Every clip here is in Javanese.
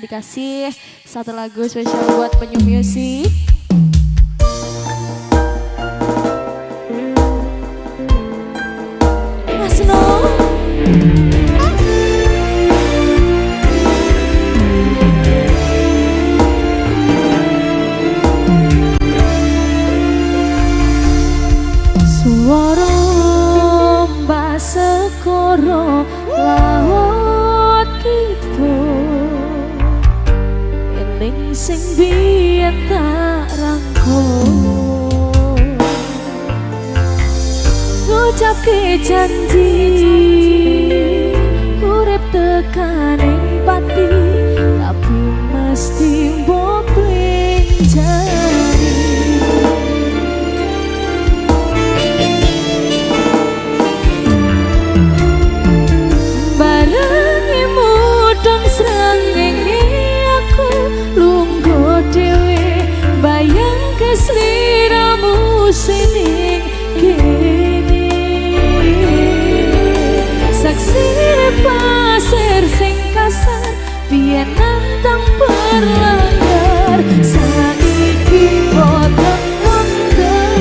Dikasih satu lagu spesial buat penyu music. Mas No. Suara mbak sekoro laut gitu eling sing biyen tak rangkul ngucapke janji urip tekaning pati tapi mesti mbok jari barengi mudhun srengenge aku lungguh dhewe bayang kesliramu sining kene saksi pasir sing kasar biyen nantang berlayar saiki boten wonten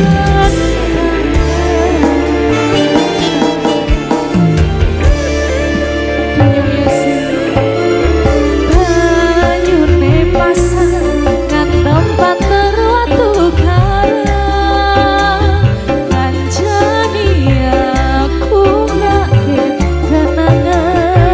banyune pasar nang tempat terwatu karang kanjani aku gak kenangan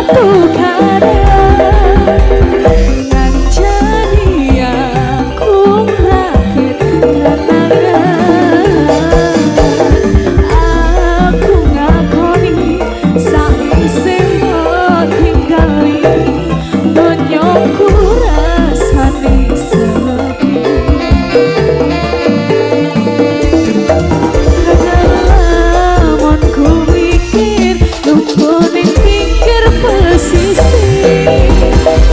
waktu kadang ngancani aku rakit kenangan. Aku ngakoni sakwise tinggali donyoku rasane sepi. Lamonku mikir lumpune pinggir pesisir,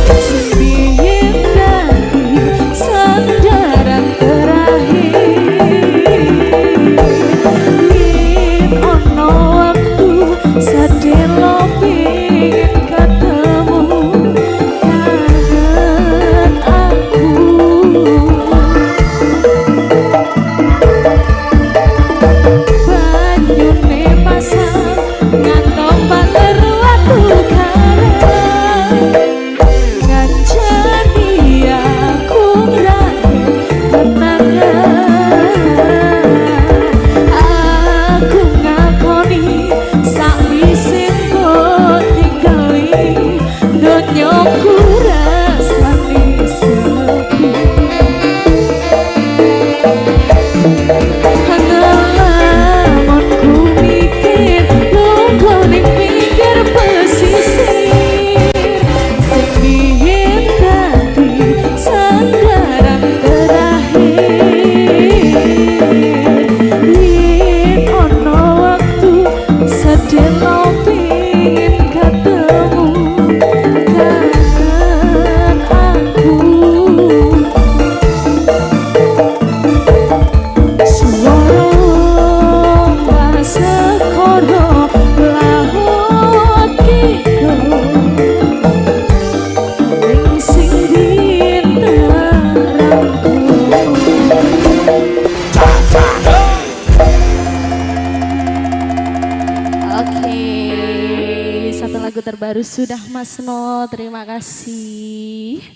sepiye dadi sandaran terakhir. Yen ono waktu sadelo pengen ketemu kangen aku. Banyune pasang ngantong panger waktu kadang ngancani aku rakit kenangan. Aku ngakoni sakwise mbok tinggali donyoku rasane sepi. Lamonku mikir lumpune pinggir pesisir, sepiye dadi sandaran terakhir. Yen ono waktu sadelo pengen ketemu kangen aku. Suara sekoro laut kidul ning sing dintarangku. Oke, satu lagu terbaru sudah Mas No, terima kasih.